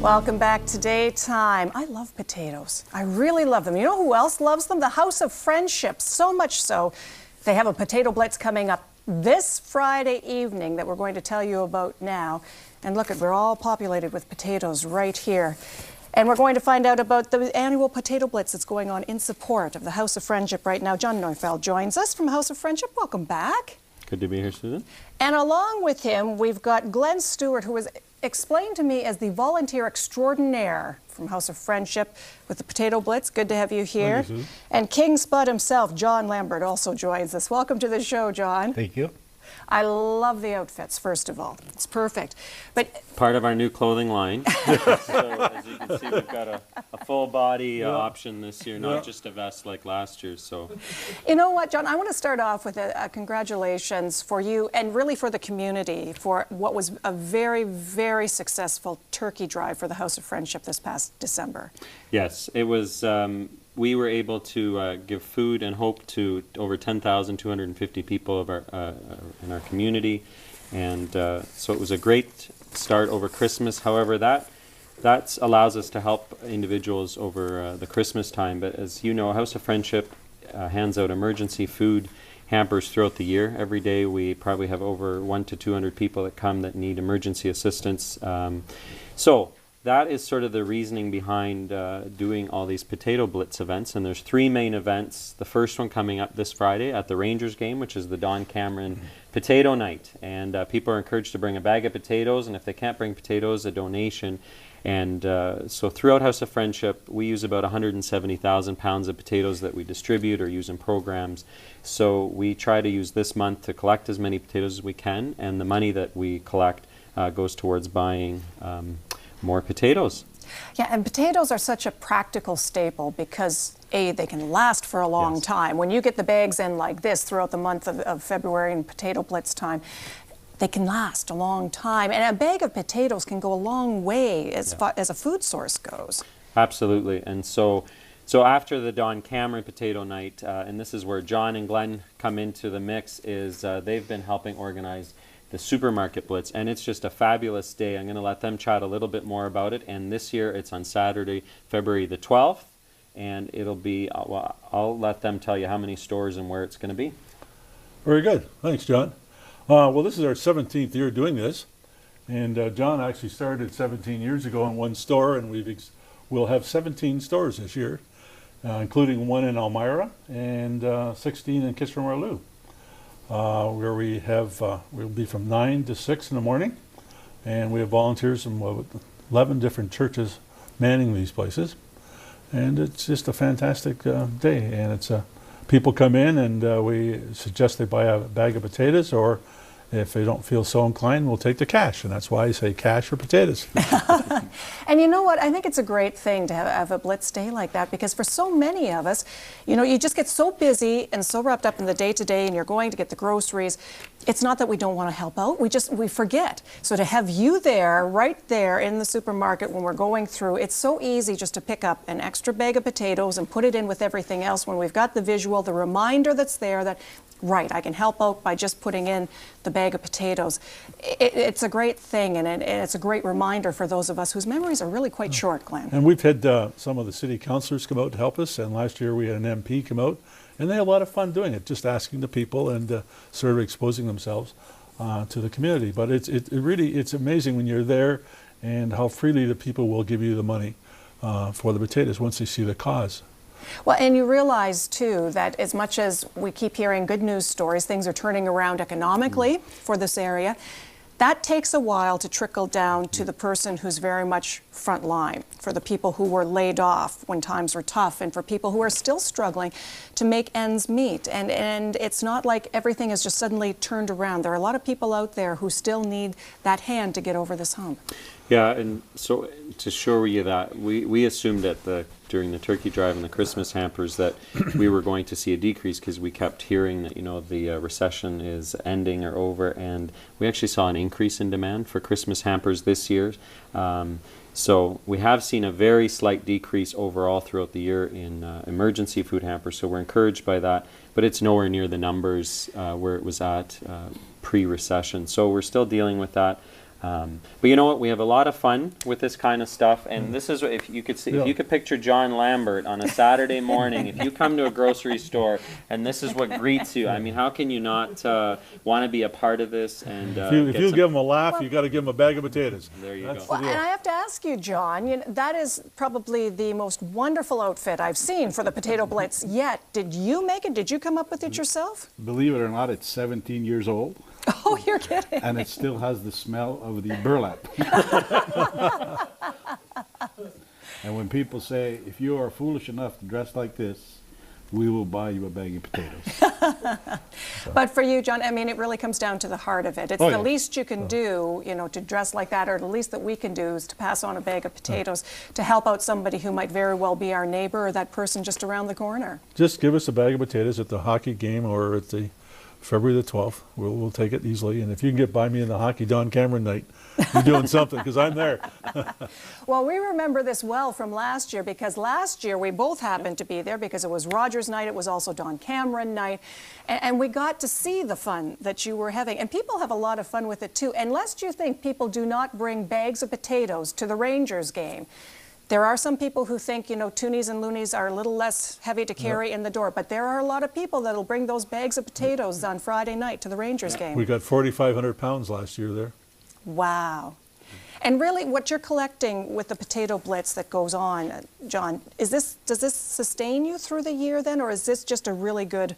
Welcome back to Daytime. I love potatoes. I really love them. You know who else loves them? The House of Friendship. So much so, they have a Potato Blitz coming up this Friday evening that we're going to tell you about now. And look, we're all populated with potatoes right here. And we're going to find out about the annual Potato Blitz that's going on in support of the House of Friendship right now. John Neufeld joins us from House of Friendship. Welcome back. Good to be here, Susan. And along with him, we've got Glenn Stewart, who was explained to me as the volunteer extraordinaire from House of Friendship with the Potato Blitz. Good to have you here. Thank you. And King Spud himself, John Lambert, also joins us. Welcome to the show, John. Thank you. I love the outfits, first of all. It's perfect. But part of our new clothing line. So as you can see, we've got a full body option this year, not just a vest like last year. So, you know what, John? I want to start off with a congratulations for you and really for the community for what was a very, very successful turkey drive for the House of Friendship this past December. Yes, it was. We were able to give food and hope to over 10,250 people of in our community, and so it was a great start over Christmas. However, that allows us to help individuals over the Christmas time. But as you know, House of Friendship hands out emergency food hampers throughout the year. Every day we probably have over 100 to 200 people that come that need emergency assistance. So that is sort of the reasoning behind doing all these Potato Blitz events. And there's three main events. The first one coming up this Friday at the Rangers game, which is the Don Cameron Potato Night. And people are encouraged to bring a bag of potatoes, and if they can't bring potatoes, a donation. And so throughout House of Friendship, we use about 170,000 pounds of potatoes that we distribute or use in programs. So we try to use this month to collect as many potatoes as we can, and the money that we collect goes towards buying more potatoes. Yeah, and potatoes are such a practical staple because, A, they can last for a long time. When you get the bags in like this throughout the month of February and Potato Blitz time, they can last a long time. And a bag of potatoes can go a long way as far as a food source goes. Absolutely. And so after the Don Cameron Potato Night, and this is where John and Glenn come into the mix, is they've been helping organize the Supermarket Blitz, and it's just a fabulous day. I'm going to let them chat a little bit more about it, and this year it's on Saturday, February the 12th, and it'll be, well, I'll let them tell you how many stores and where it's going to be. Very good. Thanks, John. Well, this is our 17th year doing this, and John actually started 17 years ago in one store, and we'll have 17 stores this year, including one in Elmira and 16 in Kitchener-Waterloo. Where we'll be from 9 to 6 in the morning, and we have volunteers from 11 different churches manning these places, and it's just a fantastic day. And it's people come in, and we suggest they buy a bag of potatoes, or if they don't feel so inclined, we'll take the cash, and that's why I say cash or potatoes. And you know what? I think it's a great thing to have a Blitz day like that, because for so many of us, you know, you just get so busy and so wrapped up in the day-to-day, and you're going to get the groceries. It's not that we don't want to help out, we forget. So to have you there, right there in the supermarket when we're going through, it's so easy just to pick up an extra bag of potatoes and put it in with everything else when we've got the visual, the reminder that's there that, right, I can help out by just putting in the bag of potatoes. It's a great thing, and it's a great reminder for those of us whose memories are really quite short, Glenn. And we've had some of the city councilors come out to help us, and last year we had an MP come out, and they had a lot of fun doing it, just asking the people and sort of exposing themselves to the community. But it's amazing when you're there and how freely the people will give you the money for the potatoes once they see the cause. Well, and you realize, too, that as much as we keep hearing good news stories, things are turning around economically for this area, that takes a while to trickle down to the person who's very much front line, for the people who were laid off when times were tough, and for people who are still struggling to make ends meet. And it's not like everything is just suddenly turned around. There are a lot of people out there who still need that hand to get over this hump. Yeah, and so to show you that, we assumed that during the turkey drive and the Christmas hampers that we were going to see a decrease, because we kept hearing that, you know, the recession is ending or over, and we actually saw an increase in demand for Christmas hampers this year. So we have seen a very slight decrease overall throughout the year in emergency food hampers, so we're encouraged by that, but it's nowhere near the numbers where it was at pre-recession. So we're still dealing with that. But you know what? We have a lot of fun with this kind of stuff, and this is if you could see, if you could picture John Lambert on a Saturday morning. If you come to a grocery store and this is what greets you, I mean, how can you not want to be a part of this? And If you give them a laugh, you got to give them a bag of potatoes. There you That's go. the Well, deal. and I have to ask you, John, that is probably the most wonderful outfit I've seen for the Potato Blitz yet. Did you make it? Did you come up with it yourself? Believe it or not, it's 17 years old, Oh, you're kidding. and it still has the smell of the burlap. And when people say, if you are foolish enough to dress like this, we will buy you a bag of potatoes. But for you, John, I mean, it really comes down to the heart of it. It's Oh, the yeah. least you can do, to dress like that, or the least that we can do is to pass on a bag of potatoes to help out somebody who might very well be our neighbor or that person just around the corner. Just give us a bag of potatoes at the hockey game or at the February the 12th. We'll take it easily. And if you can get by me in the hockey Don Cameron night, you're doing something, because I'm there. Well, we remember this well from last year, because last year we both happened to be there because it was Rogers night, it was also Don Cameron night, and we got to see the fun that you were having. And people have a lot of fun with it too. And lest you think people do not bring bags of potatoes to the Rangers game, there are some people who think, toonies and loonies are a little less heavy to carry in the door, but there are a lot of people that'll bring those bags of potatoes on Friday night to the Rangers game. We got 4,500 pounds last year there. Wow. And really, what you're collecting with the Potato Blitz that goes on, John, does this sustain you through the year then, or is this just a really good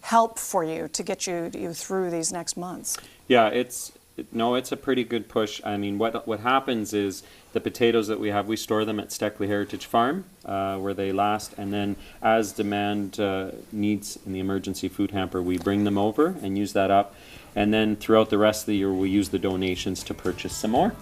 help for you to get you through these next months? Yeah, it's a pretty good push. I mean, what happens is the potatoes that we have, we store them at Steckley Heritage Farm, where they last, and then as demand needs in the emergency food hamper, we bring them over and use that up. And then throughout the rest of the year, we use the donations to purchase some more.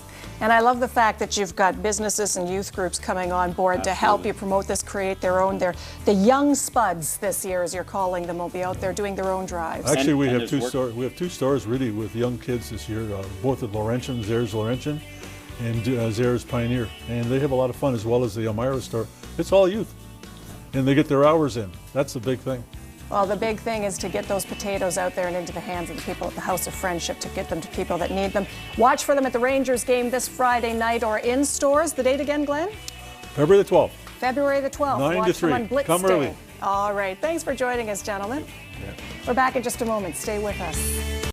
And I love the fact that you've got businesses and youth groups coming on board to help you promote this, create their own. The young spuds this year, as you're calling them, will be out there doing their own drives. Actually, we and have there's two stores. We have two stores really with young kids this year, both at Laurentian, Zares Laurentian, and Zares Pioneer, and they have a lot of fun, as well as the Elmira store. It's all youth, and they get their hours in. That's the big thing. Well, the big thing is to get those potatoes out there and into the hands of the people at the House of Friendship, to get them to people that need them. Watch for them at the Rangers game this Friday night or in stores. The date again, Glenn? February the 12th. February the 12th. 9 to Watch them 3. on Blitz Come Day. early. All right. Thanks for joining us, gentlemen. We're back in just a moment. Stay with us.